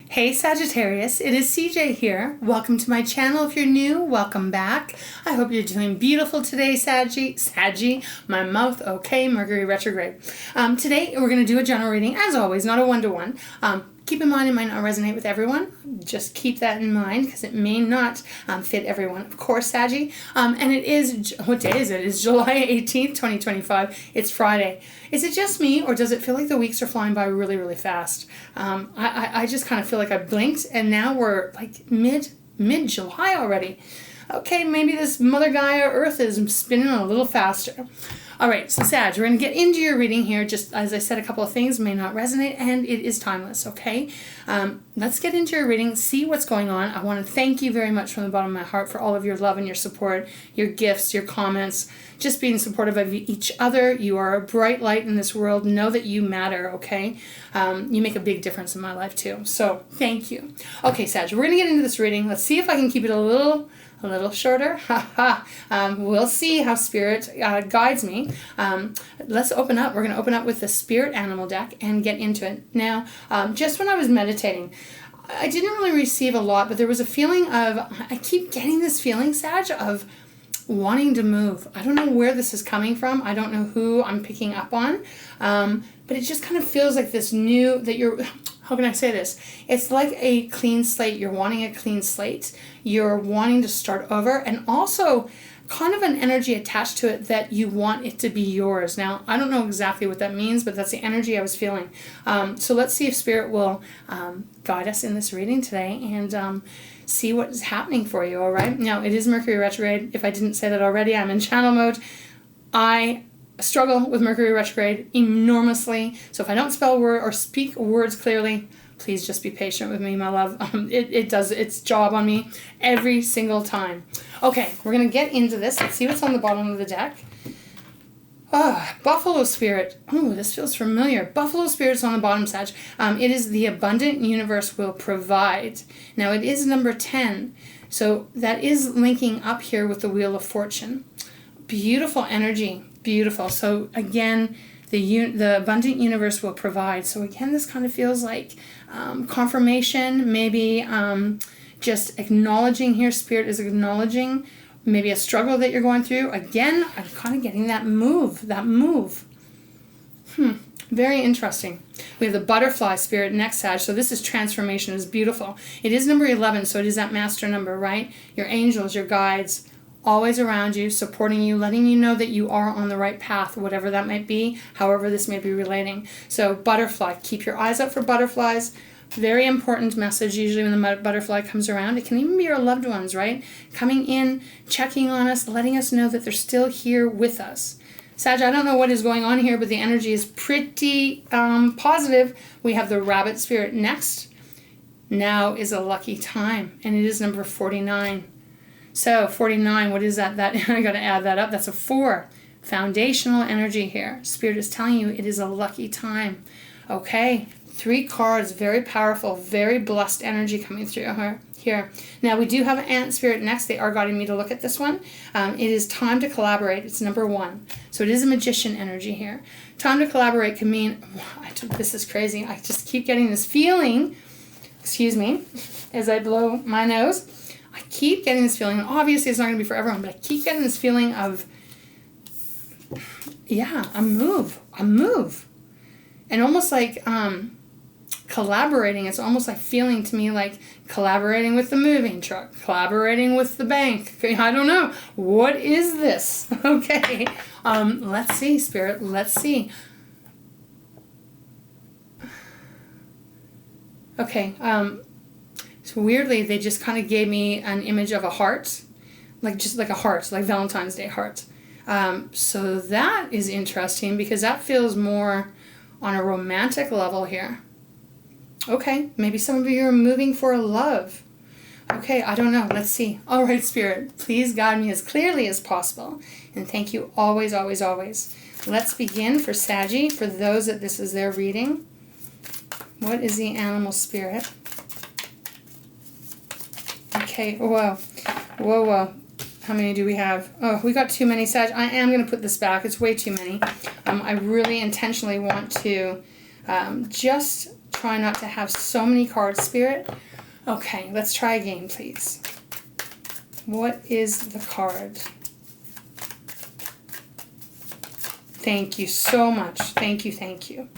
Hey Sagittarius, it is CJ here. Welcome to my channel. If you're new, welcome back. I hope you're doing beautiful today, Saggy, my mouth, okay, Mercury retrograde. Today we're going to do a general reading, as always, not a one-to-one. Keep in mind it might not resonate with everyone. Just keep that in mind because it may not fit everyone. Of course, Saggy. And it is, what day is it? It's July 18th, 2025. It's Friday. Is it just me or does it feel like the weeks are flying by really, really fast? I just kind of feel like I blinked and now we're like mid-July already. Okay, maybe this Mother Gaia Earth is spinning a little faster. All right, so Sag, we're going to get into your reading here. Just as I said, a couple of things may not resonate, and it is timeless, okay? Let's get into your reading, see what's going on. I want to thank you very much from the bottom of my heart for all of your love and your support, your gifts, your comments, just being supportive of each other. You are a bright light in this world. Know that you matter, okay? You make a big difference in my life, too. So thank you. Okay, Sag, we're going to get into this reading. Let's see if I can keep it a little shorter. We'll see how Spirit guides me. Let's open up. We're going to open up with the Spirit Animal deck and get into it. Now, just when I was meditating, I didn't really receive a lot, but there was a feeling of, I keep getting this feeling, Sag, of wanting to move. I don't know where this is coming from. I don't know who I'm picking up on, but it just kind of feels like this new, that you're, how can I say this? It's like a clean slate. You're wanting a clean slate. You're wanting to start over, and also kind of an energy attached to it that you want it to be yours. Now, I don't know exactly what that means, but that's the energy I was feeling. So let's see if Spirit will guide us in this reading today and see what is happening for you, all right? Now, it is Mercury retrograde. If I didn't say that already, I'm in channel mode. I struggle with Mercury retrograde enormously. So if I don't spell word or speak words clearly, please just be patient with me, my love. It does its job on me every single time. Okay, we're going to get into this. Let's see what's on the bottom of the deck. Buffalo Spirit. Oh, this feels familiar. Buffalo Spirit's on the bottom, Sag. It is the abundant universe will provide. Now, it is number 10. So that is linking up here with the Wheel of Fortune. Beautiful energy. Beautiful. So again, the abundant universe will provide. So again, this kind of feels like confirmation, maybe just acknowledging here. Spirit is acknowledging maybe a struggle that you're going through. Again, I'm kind of getting that move. Very interesting. We have the Butterfly Spirit next, Sag. So this is transformation. It's beautiful. It is number 11, so it is that master number, right? Your angels, your guides, always around you, supporting you, letting you know that you are on the right path, whatever that might be, however this may be relating. So butterfly, keep your eyes out for butterflies. Very important message usually when the butterfly comes around. It can even be your loved ones, right? Coming in, checking on us, letting us know that they're still here with us. Sag, I don't know what is going on here, but the energy is pretty positive. We have the Rabbit Spirit next. Now is a lucky time, and it is number 49. So 49, what is that? I got to add that up. That's a 4. Foundational energy here. Spirit is telling you it is a lucky time. Okay, 3 cards, very powerful, very blessed energy coming through here. Now we do have an Ant Spirit next. They are guiding me to look at this one. It is time to collaborate. It's number 1. So it is a Magician energy here. Time to collaborate can mean, this is crazy. I just keep getting this feeling, excuse me, as I blow my nose. I keep getting this feeling, and obviously it's not going to be for everyone, but I keep getting this feeling of, yeah, a move. And almost like collaborating. It's almost like feeling to me like collaborating with the moving truck, collaborating with the bank. I don't know. What is this? Okay. Let's see, Spirit. Let's see. Okay. So weirdly, they just kind of gave me an image of a heart, just like a heart, like Valentine's Day heart. So that is interesting because that feels more on a romantic level here. Okay, maybe some of you are moving for love. Okay, I don't know. Let's see. All right, Spirit, please guide me as clearly as possible. And thank you always, always, always. Let's begin for Saggy, for those that this is their reading. What is the animal spirit? Okay, whoa. How many do we have? Oh, we got too many, Sag. I am going to put this back. It's way too many. I really intentionally want to just try not to have so many cards, Spirit. Okay, let's try again, please. What is the card? Thank you so much. Thank you, thank you.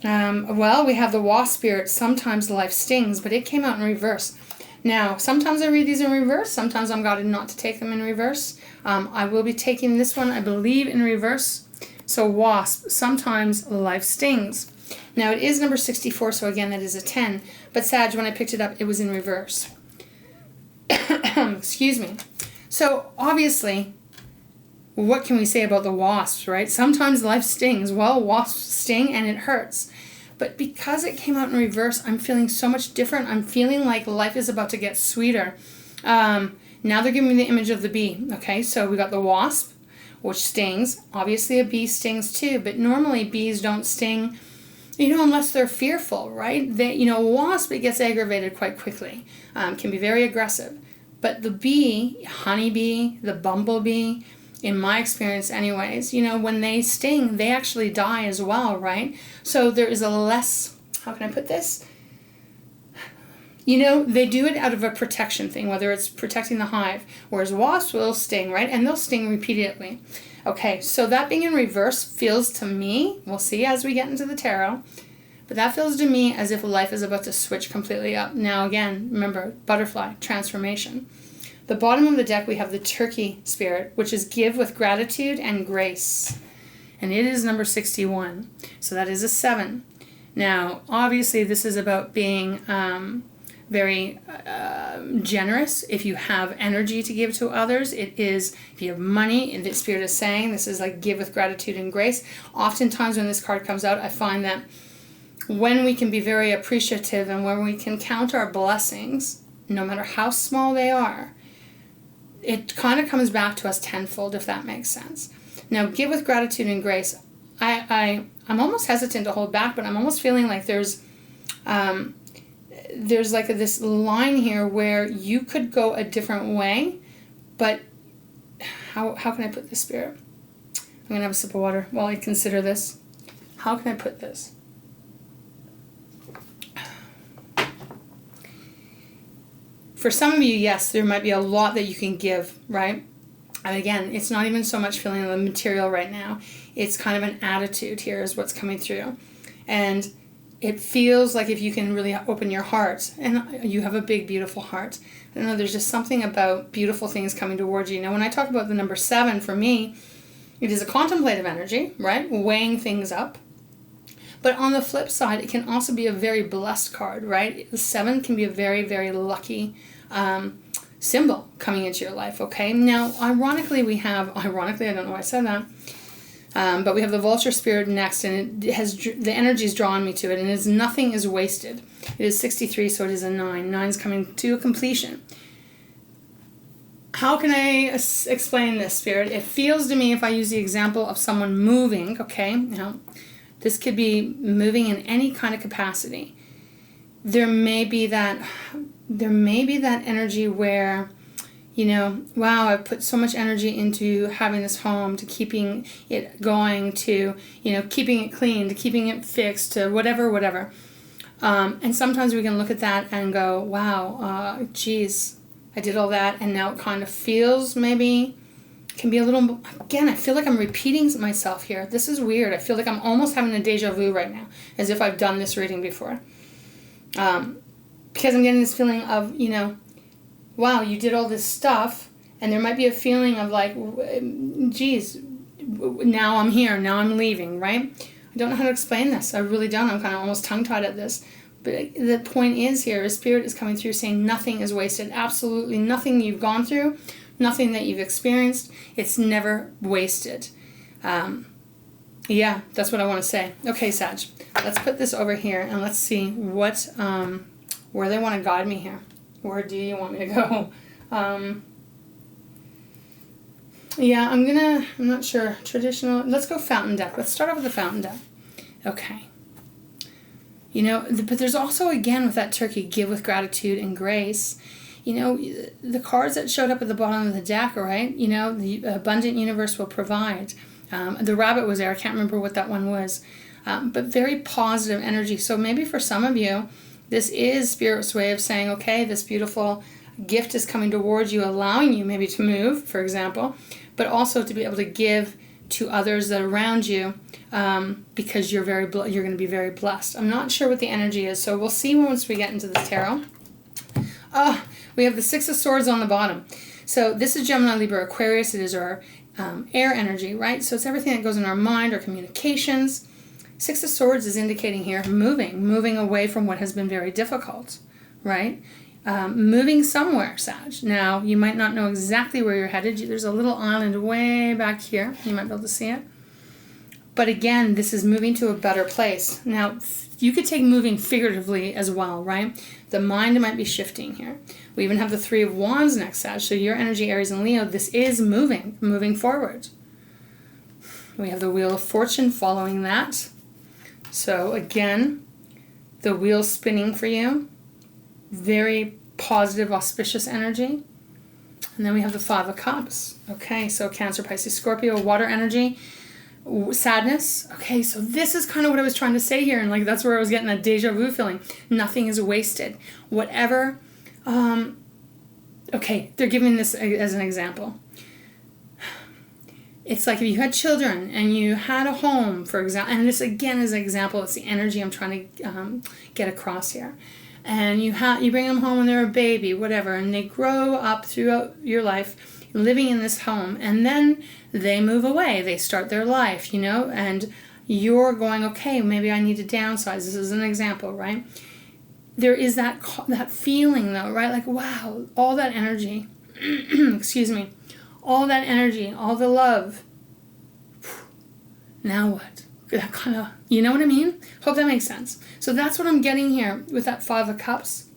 Well, we have the Wasp Spirit. Sometimes life stings, but it came out in reverse. Now, sometimes I read these in reverse. Sometimes I'm guided not to take them in reverse. I will be taking this one, I believe, in reverse. So Wasp, sometimes life stings. Now, it is number 64, so again, that is a 10. But Sag, when I picked it up, it was in reverse. Excuse me. So, obviously, what can we say about the wasps, right? Sometimes life stings. Well, wasps sting and it hurts. But because it came out in reverse, I'm feeling so much different. I'm feeling like life is about to get sweeter. Now they're giving me the image of the bee. Okay, so we got the wasp, which stings. Obviously a bee stings too, but normally bees don't sting, unless they're fearful, right? A wasp, it gets aggravated quite quickly. Can be very aggressive. But the bee, honeybee, the bumblebee, in my experience anyways, when they sting, they actually die as well, right? So there is a less, how can I put this? They do it out of a protection thing, whether it's protecting the hive, whereas wasps will sting, right? And they'll sting repeatedly. Okay, so that being in reverse feels to me, we'll see as we get into the tarot, but that feels to me as if life is about to switch completely up. Now again, remember, butterfly, transformation. The bottom of the deck, we have the Turkey Spirit, which is give with gratitude and grace. And it is number 61. So that is a 7. Now, obviously, this is about being very generous. If you have energy to give to others, it is, if you have money, and the Spirit is saying, this is like give with gratitude and grace. Oftentimes when this card comes out, I find that when we can be very appreciative and when we can count our blessings, no matter how small they are, it kind of comes back to us tenfold, if that makes sense. Now, give with gratitude and grace. I'm almost hesitant to hold back, but I'm almost feeling like there's like this line here where you could go a different way, but how can I put this, Spirit? I'm going to have a sip of water while I consider this. How can I put this? For some of you, yes, there might be a lot that you can give, right? And again, it's not even so much feeling the material right now. It's kind of an attitude here is what's coming through. And it feels like if you can really open your heart, and you have a big, beautiful heart. I don't know, there's just something about beautiful things coming towards you. Now, when I talk about the number 7, for me, it is a contemplative energy, right? Weighing things up. But on the flip side, it can also be a very blessed card, right? The 7 can be a very, very lucky symbol coming into your life, okay? Now, ironically, I don't know why I said that, but we have the Vulture Spirit next, and it has, the energy is drawing me to it, and it's nothing is wasted. It is 63, so it is a 9. 9's coming to a completion. How can I explain this, Spirit? It feels to me, if I use the example of someone moving, okay? Now, this could be moving in any kind of capacity. There may be that energy where, wow, I've put so much energy into having this home, to keeping it going, to, keeping it clean, to keeping it fixed, to whatever. And sometimes we can look at that and go, wow, geez, I did all that, and now it kind of feels maybe, can be a little, again, I feel like I'm repeating myself here. This is weird. I feel like I'm almost having a deja vu right now, as if I've done this reading before. Because I'm getting this feeling of, wow, you did all this stuff, and there might be a feeling of like, geez, now I'm here, now I'm leaving, right? I don't know how to explain this. I really don't. I'm kind of almost tongue-tied at this. But the point is here, Spirit is coming through saying nothing is wasted. Absolutely nothing you've gone through, nothing that you've experienced, it's never wasted. Yeah, that's what I want to say. Okay, Sag, let's put this over here and let's see what, where they want to guide me here. Where do you want me to go? Yeah, I'm not sure. Traditional, let's go fountain deck. Let's start off with the fountain deck. Okay. But there's also, again, with that Turkey, give with gratitude and grace. The cards that showed up at the bottom of the deck, right? The abundant universe will provide. The rabbit was there. I can't remember what that one was. but very positive energy. So maybe for some of you, this is Spirit's way of saying, okay, this beautiful gift is coming towards you, allowing you maybe to move, for example, but also to be able to give to others that are around you, because you're going to be very blessed. I'm not sure what the energy is, so we'll see once we get into the tarot. We have the Six of Swords on the bottom. So this is Gemini, Libra, Aquarius. It is our air energy, right? So it's everything that goes in our mind, our communications. Six of Swords is indicating here moving away from what has been very difficult, right? Moving somewhere, Sag. Now, you might not know exactly where you're headed. There's a little island way back here. You might be able to see it. But again, this is moving to a better place. Now, you could take moving figuratively as well, right? The mind might be shifting here. We even have the Three of Wands next, Sag. So your energy, Aries and Leo, this is moving forward. We have the Wheel of Fortune following that. So again, the wheel spinning for you. Very positive, auspicious energy. And then we have the Five of Cups. Okay, so Cancer, Pisces, Scorpio, water energy. Sadness. Okay, so this is kind of what I was trying to say here, and like that's where I was getting that deja vu feeling. Nothing is wasted. Whatever. Okay, they're giving this as an example. It's like if you had children and you had a home, for example, and this again is an example. It's the energy I'm trying to get across here. And you bring them home when they're a baby, whatever, and they grow up throughout your life living in this home, and then they move away. They start their life, and you're going, okay, maybe I need to downsize. This is an example, right? There is that feeling, though, right? Like, wow, all that energy, excuse me, all that energy, all the love. Now what? That kind of, you know what I mean? Hope that makes sense. So that's what I'm getting here with that Five of Cups.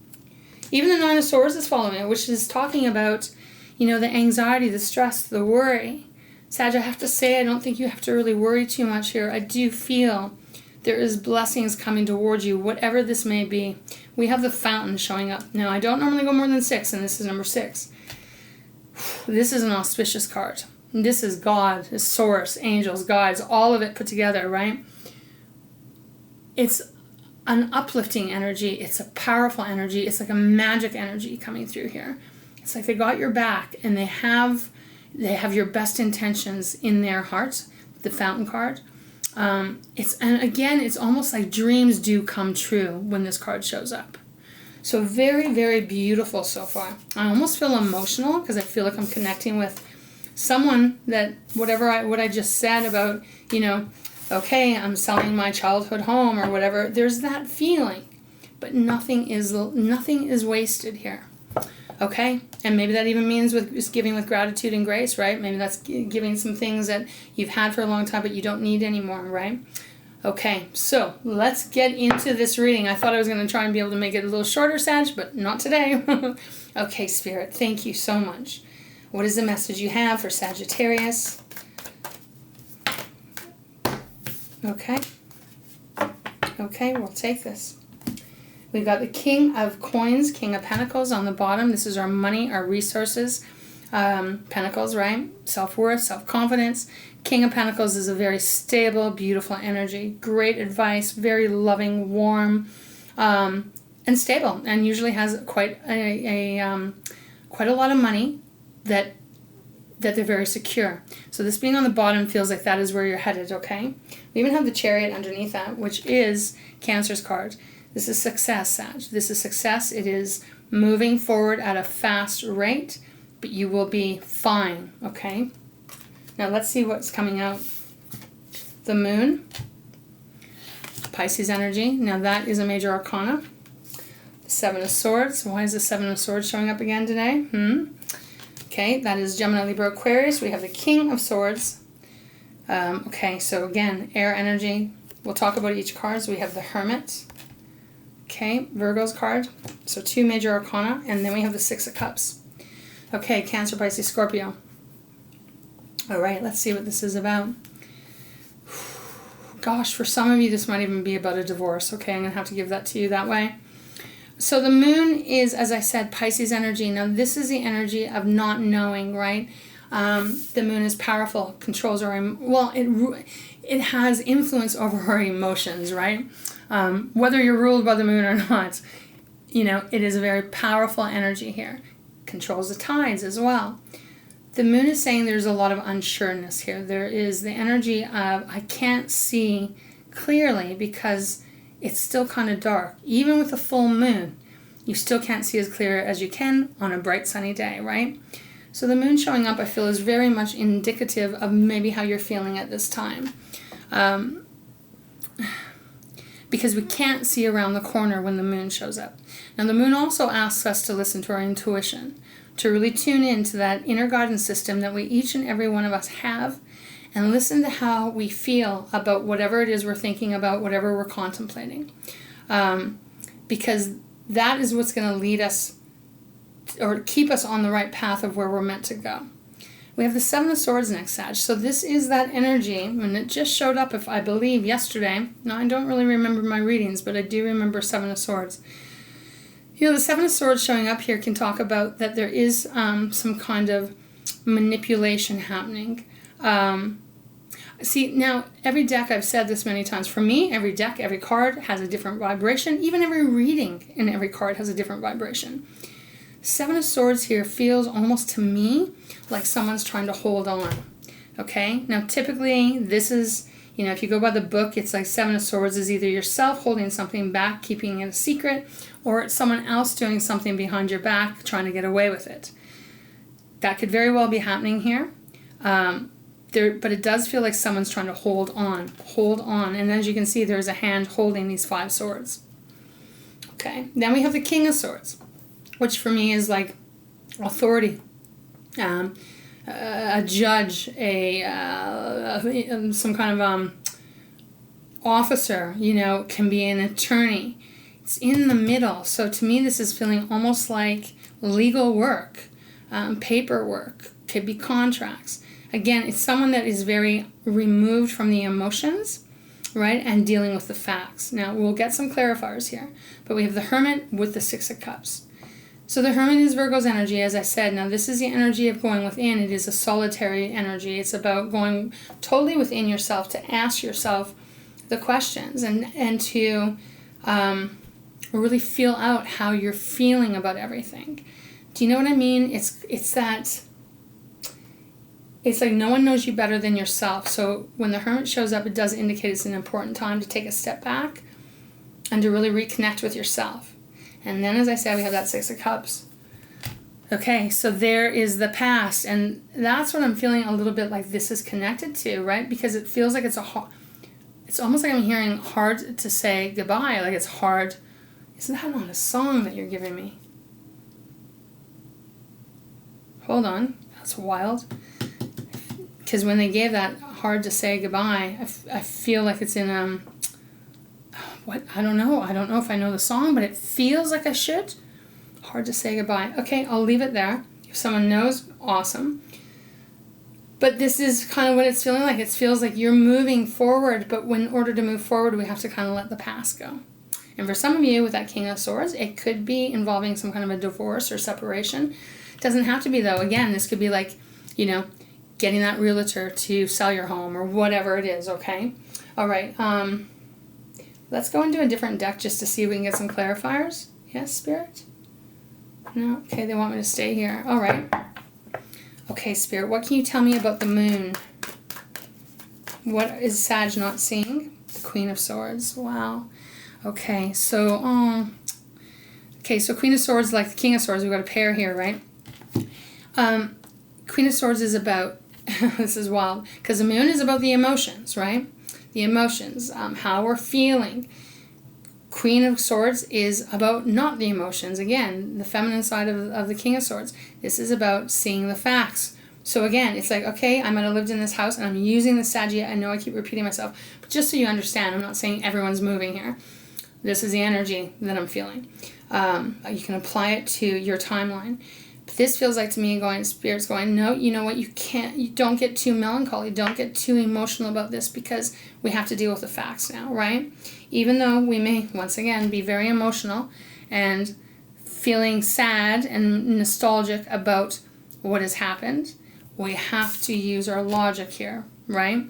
Even the Nine of Swords is following it, which is talking about, the anxiety, the stress, the worry. Sag, I have to say, I don't think you have to really worry too much here. I do feel there is blessings coming towards you, whatever this may be. We have the Fountain showing up. Now, I don't normally go more than 6, and this is number 6. This is an auspicious card. This is God, His source, angels, guides, all of it put together, right? It's an uplifting energy. It's a powerful energy. It's like a magic energy coming through here. It's like they got your back, and they have your best intentions in their heart. The Fountain card. And again, it's almost like dreams do come true when this card shows up. So very, very beautiful so far. I almost feel emotional because I feel like I'm connecting with someone that what I just said about, okay, I'm selling my childhood home or whatever. There's that feeling, but nothing is wasted here. Okay, and maybe that even means with giving with gratitude and grace, right? Maybe that's giving some things that you've had for a long time but you don't need anymore, right? Okay, so let's get into this reading. I thought I was going to try and be able to make it a little shorter, Sag, but not today. Okay, Spirit, thank you so much. What is the message you have for Sagittarius? Okay. Okay, we'll take this. We've got the King of Coins, King of Pentacles on the bottom. This is our money, our resources. Pentacles, right? Self-worth, self-confidence. King of Pentacles is a very stable, beautiful energy. Great advice, very loving, warm, and stable. And usually has quite a lot of money that they're very secure. So this being on the bottom feels like that is where you're headed, okay? We even have the Chariot underneath that, which is Cancer's card. This is success, Sag. This is success. It is moving forward at a fast rate, but you will be fine, okay? Now let's see what's coming out. The Moon, Pisces energy. Now that is a major arcana. The Seven of Swords. Why is the Seven of Swords showing up again today? Okay, that is Gemini, Libra, Aquarius. We have the King of Swords. Okay, so again, air energy. We'll talk about each card. So we have the Hermit. Okay, Virgo's card. So 2 major arcana. And then we have the Six of Cups. Okay, Cancer, Pisces, Scorpio. All right, let's see what this is about. Gosh, for some of you, this might even be about a divorce. Okay, I'm going to have to give that to you that way. So the Moon is, as I said, Pisces energy. Now, this is the energy of not knowing, right? The moon is powerful, controls our, well, it has influence over our emotions, right? Whether you're ruled by the moon or not, you know, it is a very powerful energy here. Controls the tides as well. The moon is saying there's a lot of unsureness here. There is the energy of, I can't see clearly because it's still kind of dark. Even with a full moon, you still can't see as clear as you can on a bright sunny day, right? So the moon showing up, I feel, is very much indicative of maybe how you're feeling at this time. Because we can't see around the corner when the moon shows up. Now the moon also asks us to listen to our intuition, to really tune into that inner guidance system that we each and every one of us have, and listen to how we feel about whatever it is we're thinking about, whatever we're contemplating. Because that is what's going to lead us or keep us on the right path of where we're meant to go. We have the Seven of Swords next, Sag. So this is that energy, and it just showed up, if I believe, yesterday. Now, I don't really remember my readings, but I do remember Seven of Swords. You know, the Seven of Swords showing up here can talk about that there is some kind of manipulation happening. See, now, every deck, I've said this many times, for me, every deck, every card has a different vibration. Even every reading in every card has a different vibration. Seven of Swords here feels almost to me like someone's trying to hold on. Okay? Now, typically, this is, you know, if you go by the book, it's like Seven of Swords is either yourself holding something back, keeping it a secret, or it's someone else doing something behind your back, trying to get away with it. That could very well be happening here. But it does feel like someone's trying to hold on. And as you can see, there's a hand holding these 5 swords. Okay? Then we have the King of Swords, which for me is like authority, a judge, some kind of officer, you know, can be an attorney. It's in the middle. So to me, this is feeling almost like legal work, paperwork, could be contracts. Again, it's someone that is very removed from the emotions, right, and dealing with the facts. Now, we'll get some clarifiers here, but we have the Hermit with the Six of Cups. So the Hermit is Virgo's energy, as I said. Now, this is the energy of going within. It is a solitary energy. It's about going totally within yourself to ask yourself the questions and to really feel out how you're feeling about everything. Do you know what I mean? It's that... It's like no one knows you better than yourself. So when the Hermit shows up, it does indicate it's an important time to take a step back and to really reconnect with yourself. And then, as I said, we have that Six of Cups. Okay, so there is the past. And that's what I'm feeling a little bit like this is connected to, right? Because it feels like it's almost like I'm hearing hard to say goodbye. Like it's hard. Isn't that not a song that you're giving me? Hold on. That's wild. Because when they gave that hard to say goodbye, I feel like it's in, what? I don't know if I know the song, but it feels like I should. Hard to say goodbye. Okay, I'll leave it there. If someone knows, awesome. But this is kind of what it's feeling like. It feels like you're moving forward, but in order to move forward, we have to kind of let the past go. And for some of you with that King of Swords, it could be involving some kind of a divorce or separation. It doesn't have to be, though. Again, this could be like, you know, getting that realtor to sell your home or whatever it is, okay? All right, let's go into a different deck just to see if we can get some clarifiers. Yes, Spirit? No? Okay, they want me to stay here. All right. Okay, Spirit, what can you tell me about the moon? What is Sag not seeing? The Queen of Swords. Wow. Okay, so, Queen of Swords, like the King of Swords, we've got a pair here, right? Queen of Swords is about, this is wild, because the moon is about the emotions, right? The emotions, how we're feeling. Queen of Swords is about not the emotions. Again, the feminine side of the King of Swords. This is about seeing the facts. So again, it's like, okay, I might have lived in this house and I'm using the Sagittarius. I know I keep repeating myself, but just so you understand, I'm not saying everyone's moving here. This is the energy that I'm feeling. You can apply it to your timeline. This feels like to me Spirit's going, no, you know what, you don't get too melancholy, don't get too emotional about this because we have to deal with the facts now, right? Even though we may, once again, be very emotional and feeling sad and nostalgic about what has happened, we have to use our logic here, right?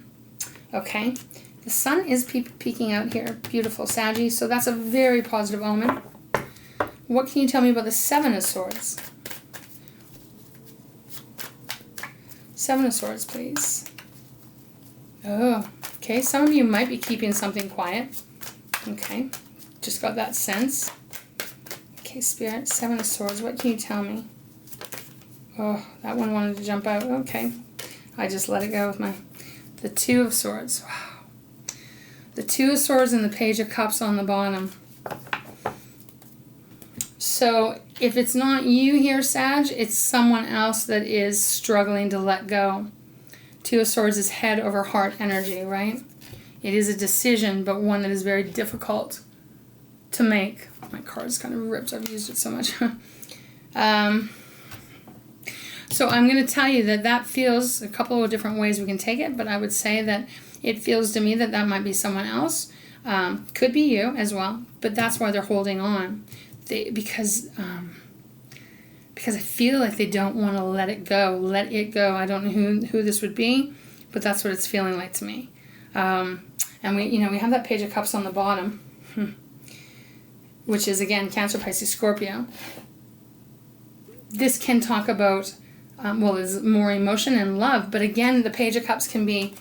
Okay, the sun is peeking out here. Beautiful, Saggy. So that's a very positive omen. What can you tell me about the Seven of Swords? Seven of Swords, please. Oh, okay. Some of you might be keeping something quiet. Okay, just got that sense. Okay, Spirit, Seven of Swords. What can you tell me? Oh, that one wanted to jump out. Okay, I just let it go with the Two of Swords. Wow. The Two of Swords and the Page of Cups on the bottom. So if it's not you here, Sag, it's someone else that is struggling to let go. Two of Swords is head over heart energy, right? It is a decision, but one that is very difficult to make. My card's kind of ripped. I've used it so much. So I'm going to tell you that feels a couple of different ways we can take it, but I would say that it feels to me that might be someone else. Could be you as well, but that's why they're holding on. Because I feel like they don't want to let it go. Let it go. I don't know who this would be, but that's what it's feeling like to me. And we have that Page of Cups on the bottom, which is again Cancer, Pisces, Scorpio. This can talk about is more emotion and love, but again, the Page of Cups can be,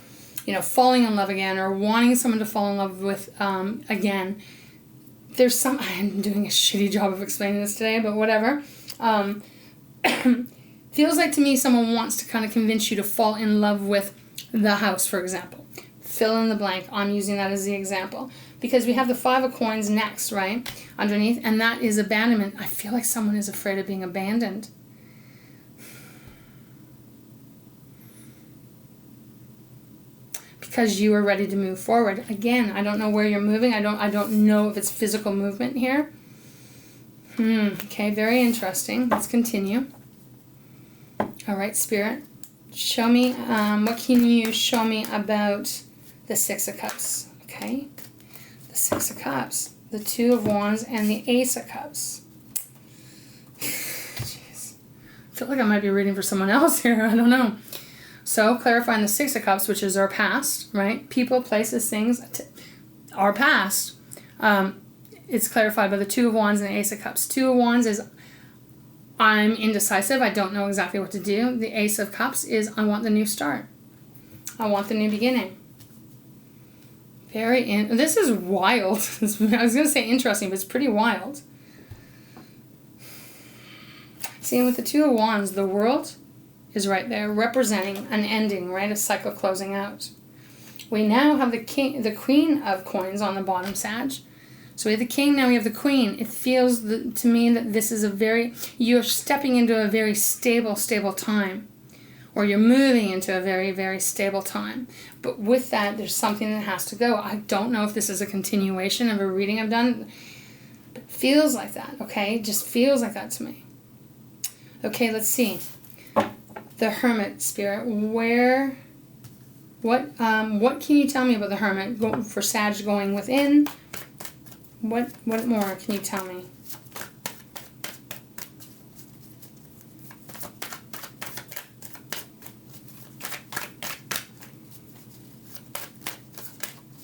falling in love again or wanting someone to fall in love with again. I'm doing a shitty job of explaining this today, but whatever. Feels like to me someone wants to kind of convince you to fall in love with the house, for example. Fill in the blank. I'm using that as the example. Because we have the Five of Coins next, right? Underneath, and that is abandonment. I feel like someone is afraid of being abandoned. Because you are ready to move forward. Again, I don't know where you're moving. I don't know if it's physical movement here. Okay, very interesting. Let's continue. All right, Spirit. Show me, what can you show me about the Six of Cups? Okay. The Six of Cups, the Two of Wands, and the Ace of Cups. Jeez. I feel like I might be reading for someone else here. I don't know. So, clarifying the Six of Cups, which is our past, right? People, places, things, our past. It's clarified by the Two of Wands and the Ace of Cups. Two of Wands is I'm indecisive. I don't know exactly what to do. The Ace of Cups is I want the new start. I want the new beginning. This is wild. I was going to say interesting, but it's pretty wild. See, with the Two of Wands, the World is right there, representing an ending, right? A cycle closing out. We now have the Queen of Coins on the bottom, Sag. So we have the King, now we have the Queen. It feels to me that this is you're stepping into a very stable time. Or you're moving into a very, very stable time. But with that, there's something that has to go. I don't know if this is a continuation of a reading I've done. But it feels like that, okay? It just feels like that to me. Okay, let's see. The Hermit, Spirit. What can you tell me about the Hermit for Sag going within? What more can you tell me?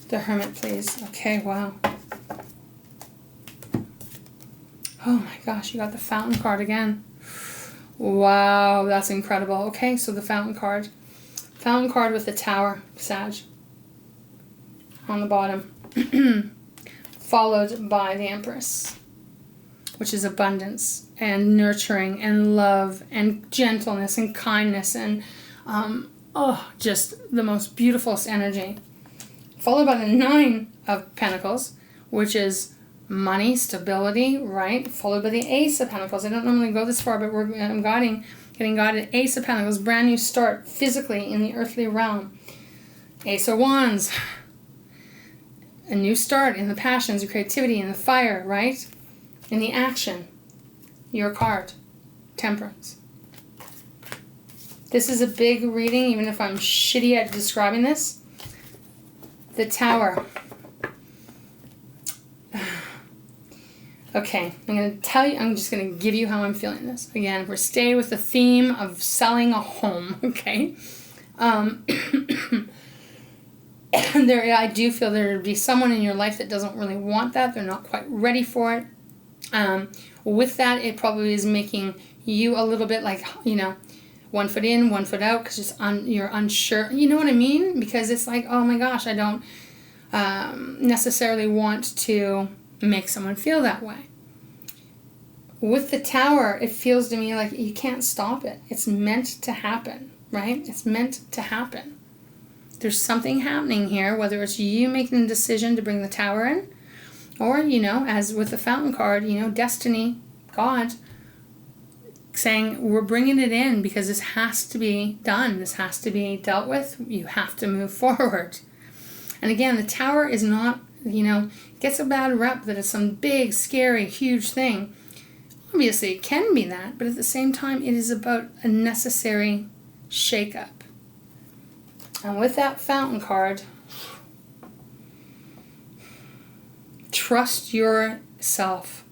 The Hermit, please. Okay, wow. Oh my gosh, you got the Fountain card again. Wow, that's incredible. Okay, so the Fountain card. Fountain card with the Tower, Sag. On the bottom. Followed by the Empress, which is abundance and nurturing and love and gentleness and kindness and just the most beautiful energy. Followed by the Nine of Pentacles, which is money, stability, right? Followed by the Ace of Pentacles. I don't normally go this far, but I'm getting guided. Ace of Pentacles, brand new start physically in the earthly realm. Ace of Wands, a new start in the passions, the creativity, in the fire, right? In the action. Your card, Temperance. This is a big reading, even if I'm shitty at describing this. The Tower. Okay, I'm going to tell you, I'm just going to give you how I'm feeling this. Again, we're staying with the theme of selling a home, okay? I do feel there would be someone in your life that doesn't really want that. They're not quite ready for it. With that, it probably is making you a little bit like, you know, 1 foot in, 1 foot out, because you're unsure. You know what I mean? Because it's like, oh my gosh, I don't necessarily want to make someone feel that way. With the Tower, it feels to me like you can't stop it. It's meant to happen, right? It's meant to happen. There's something happening here, whether it's you making the decision to bring the Tower in, or, you know, as with the Fountain card, you know, destiny, God, saying we're bringing it in because this has to be done. This has to be dealt with. You have to move forward. And again, the Tower is not, you know, gets a bad rep that it's some big, scary, huge thing. Obviously, it can be that, but at the same time, it is about a necessary shakeup. And with that Fountain card, trust yourself.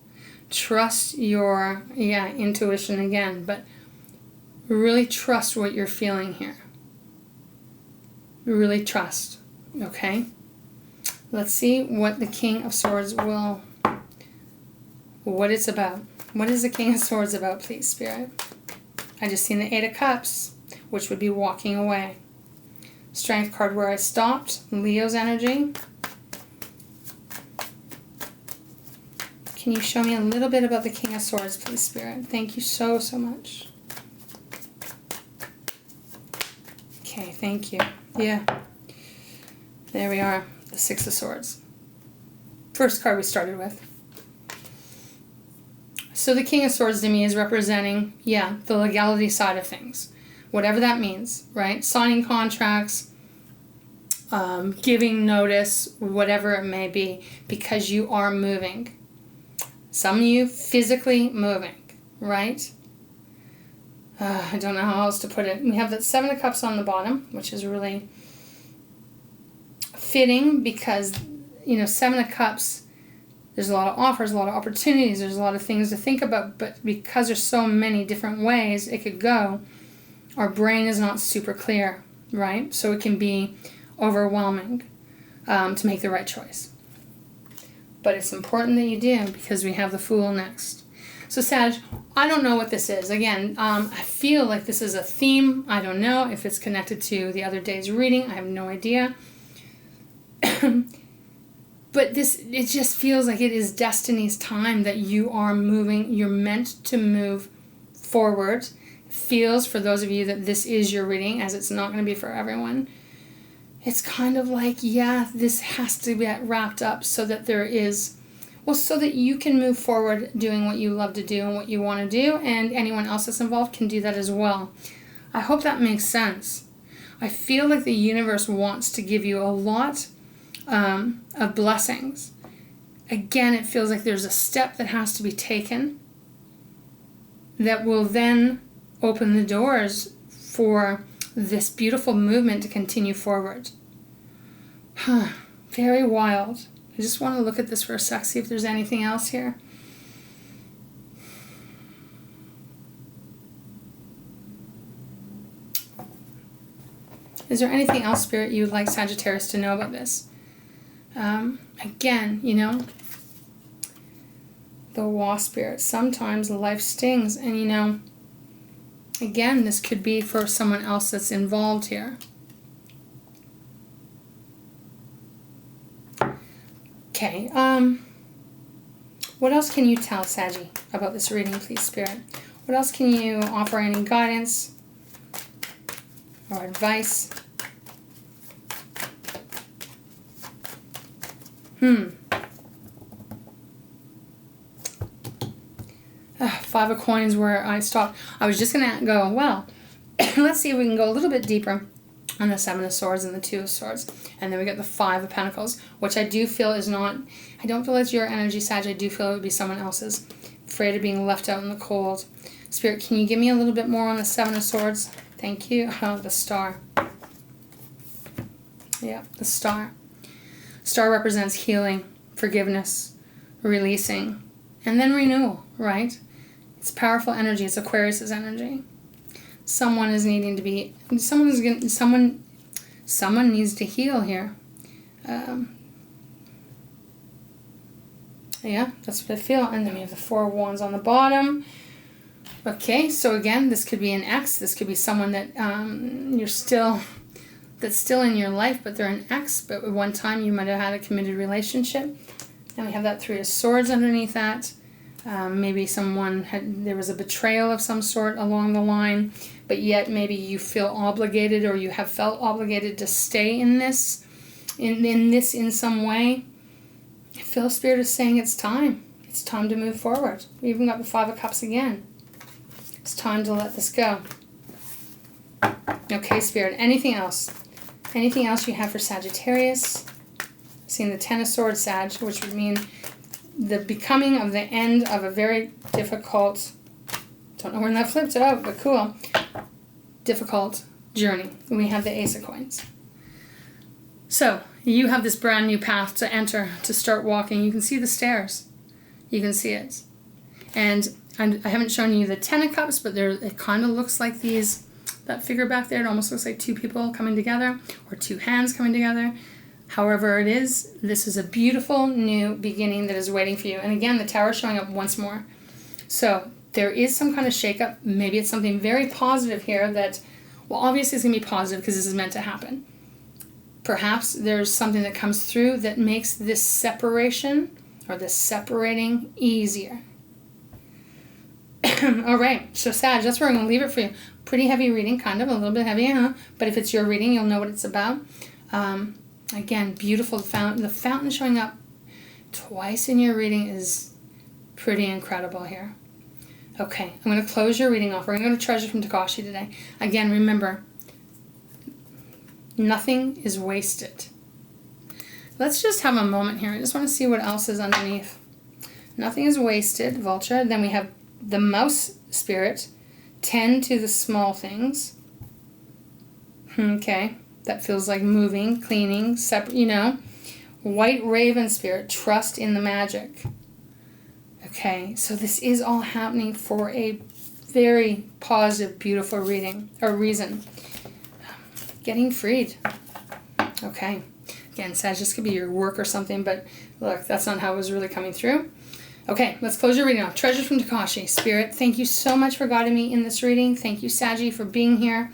Trust your, intuition again, but really trust what you're feeling here. Really trust, okay? Let's see what the King of Swords what it's about. What is the King of Swords about, please, Spirit? I just seen the 8 of Cups, which would be walking away. Strength card where I stopped, Leo's energy. Can you show me a little bit about the King of Swords, please, Spirit? Thank you so, so much. Okay, thank you. Yeah. There we are, the 6 of Swords. First card we started with. So the King of Swords to me is representing, the legality side of things. Whatever that means, right? Signing contracts, giving notice, whatever it may be, because you are moving. Some of you physically moving, right? I don't know how else to put it. We have that 7 of Cups on the bottom, which is really fitting because, you know, 7 of Cups, there's a lot of offers, a lot of opportunities, there's a lot of things to think about, but because there's so many different ways it could go, our brain is not super clear, right? So it can be overwhelming to make the right choice. But it's important that you do because we have the Fool next. So Sag, I don't know what this is. Again, I feel like this is a theme. I don't know if it's connected to the other day's reading. I have no idea. But it just feels like it is destiny's time that you are moving. You're meant to move forward. It feels, for those of you that this is your reading, as it's not going to be for everyone, it's kind of like, this has to get wrapped up so that there is, so that you can move forward doing what you love to do and what you want to do, and anyone else that's involved can do that as well. I hope that makes sense. I feel like the universe wants to give you a lot of blessings. Again, it feels like there's a step that has to be taken that will then open the doors for this beautiful movement to continue forward. Very wild. I just want to look at this for a sec, see if there's anything else here. Is there anything else, Spirit, you would like Sagittarius to know about this? Again, you know, the Wasp Spirit. Sometimes life stings, and you know, again, this could be for someone else that's involved here. Okay, what else can you tell Saggy about this reading, please, Spirit? What else can you offer? Any guidance or advice? 5 of Coins where I stopped. I was just going to go, well, let's see if we can go a little bit deeper on the 7 of Swords and the 2 of Swords. And then we get the 5 of Pentacles, which I do feel is not, I don't feel it's your energy, Sag. I do feel it would be someone else's. Afraid of being left out in the cold. Spirit, can you give me a little bit more on the 7 of Swords? Thank you. Oh, the Star. Yeah, the Star. Star represents healing, forgiveness, releasing, and then renewal, right? It's powerful energy. It's Aquarius's energy. Someone is needing to be, someone needs to heal here. Yeah, that's what I feel. And then we have the Four of Wands on the bottom. Okay, so again, this could be an ex. This could be someone that that's still in your life, but they're an ex. But at one time you might have had a committed relationship. And we have that Three of Swords underneath that. Maybe there was a betrayal of some sort along the line, but yet maybe you feel obligated, or you have felt obligated to stay in this, in some way. I feel Spirit is saying it's time. It's time to move forward. We even got the Five of Cups again. It's time to let this go. Okay, Spirit. Anything else? Anything else you have for Sagittarius? Seeing the Ten of Swords, Sag, which would mean the becoming of the end of a very difficult, don't know when that flipped out, but cool, difficult journey. And we have the Ace of Coins. So you have this brand new path to enter, to start walking. You can see the stairs. You can see it. And I haven't shown you the Ten of Cups, but it kind of looks like that figure back there. It almost looks like two people coming together, or two hands coming together. However it is, this is a beautiful new beginning that is waiting for you. And again, the Tower showing up once more. So there is some kind of shakeup. Maybe it's something very positive here that, well, obviously it's going to be positive because this is meant to happen. Perhaps there's something that comes through that makes this separation, or this separating, easier. All right, so Sag, that's where I'm going to leave it for you. Pretty heavy reading, kind of, a little bit heavy, huh? But if it's your reading, you'll know what it's about. Again, beautiful fountain. The fountain showing up twice in your reading is pretty incredible here. Okay, I'm going to close your reading off. We're going to go to Treasure from Takashi today. Again, remember, nothing is wasted. Let's just have a moment here. I just want to see what else is underneath. Nothing is wasted, Vulture. Then we have the Mouse Spirit. Tend to the small things. Okay. That feels like moving, cleaning, separate, White Raven Spirit, trust in the magic. Okay, so this is all happening for a very positive, beautiful reading, or reason. Getting freed. Okay. Again, Sag, this could be your work or something, but look, that's not how it was really coming through. Okay, let's close your reading off. Treasure from Takashi. Spirit, thank you so much for guiding me in this reading. Thank you, Saggy, for being here.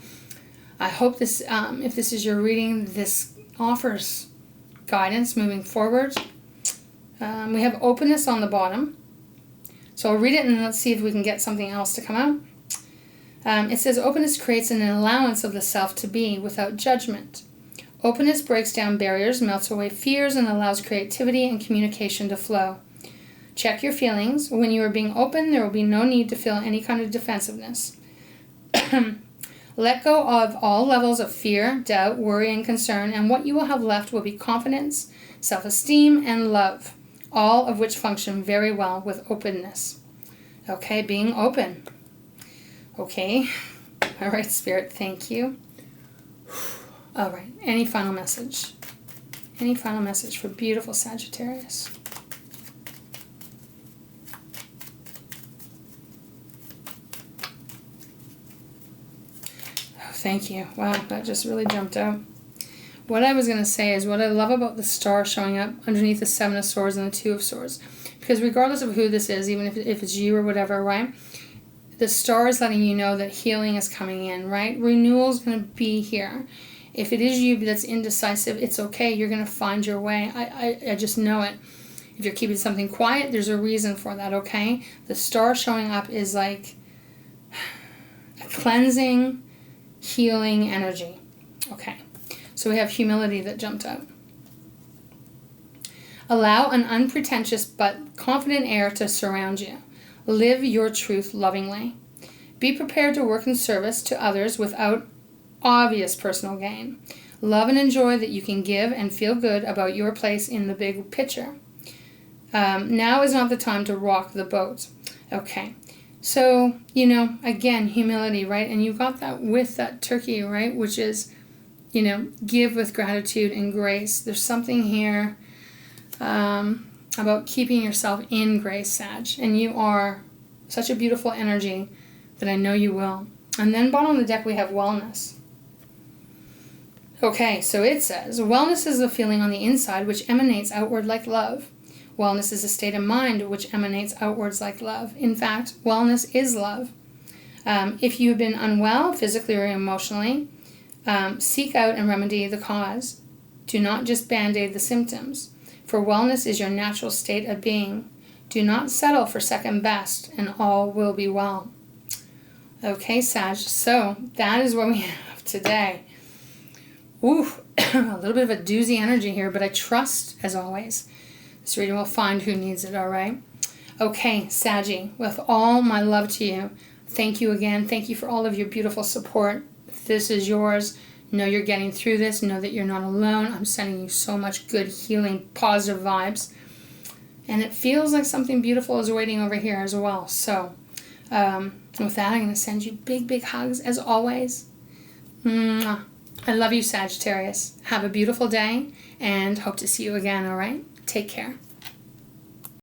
I hope this, if this is your reading, this offers guidance moving forward. We have openness on the bottom. So I'll read it and let's see if we can get something else to come out. It says, openness creates an allowance of the self to be without judgment. Openness breaks down barriers, melts away fears, and allows creativity and communication to flow. Check your feelings. When you are being open, there will be no need to feel any kind of defensiveness. Let go of all levels of fear, doubt, worry, and concern, and what you will have left will be confidence, self-esteem, and love, all of which function very well with openness. Okay, being open. Okay. All right, Spirit, thank you. All right, any final message? Any final message for beautiful Sagittarius? Thank you. Wow, that just really jumped out. What I was going to say is what I love about the star showing up underneath the Seven of Swords and the Two of Swords. Because regardless of who this is, even if it's you or whatever, right? The star is letting you know that healing is coming in, right? Renewal is going to be here. If it is you that's indecisive, it's okay. You're going to find your way. I just know it. If you're keeping something quiet, there's a reason for that, okay? The star showing up is like a cleansing, healing energy. Okay, so we have humility that jumped out. Allow an unpretentious but confident air to surround you. Live your truth lovingly. Be prepared to work in service to others without obvious personal gain. Love and enjoy that you can give and feel good about your place in the big picture. Now is not the time to rock the boat. Okay. So, again, humility, right? And you got that with that turkey, right? Which is, give with gratitude and grace. There's something here. I about keeping yourself in grace, Sag. And you are such a beautiful energy that I know you will. And then bottom of the deck we have wellness. Okay, so it says, wellness is a feeling on the inside which emanates outward like love. Wellness is a state of mind which emanates outwards like love. In fact, wellness is love. If you have been unwell, physically or emotionally, seek out and remedy the cause. Do not just band-aid the symptoms, for wellness is your natural state of being. Do not settle for second best, and all will be well. Okay, Sag, so that is what we have today. Ooh, a little bit of a doozy energy here, but I trust, as always, this reading will find who needs it, all right? Okay, Saggy, with all my love to you, thank you again. Thank you for all of your beautiful support. This is yours. Know you're getting through this. Know that you're not alone. I'm sending you so much good, healing, positive vibes. And it feels like something beautiful is waiting over here as well. So, with that, I'm going to send you big, big hugs, as always. Mwah. I love you, Sagittarius. Have a beautiful day, and hope to see you again, all right? Take care.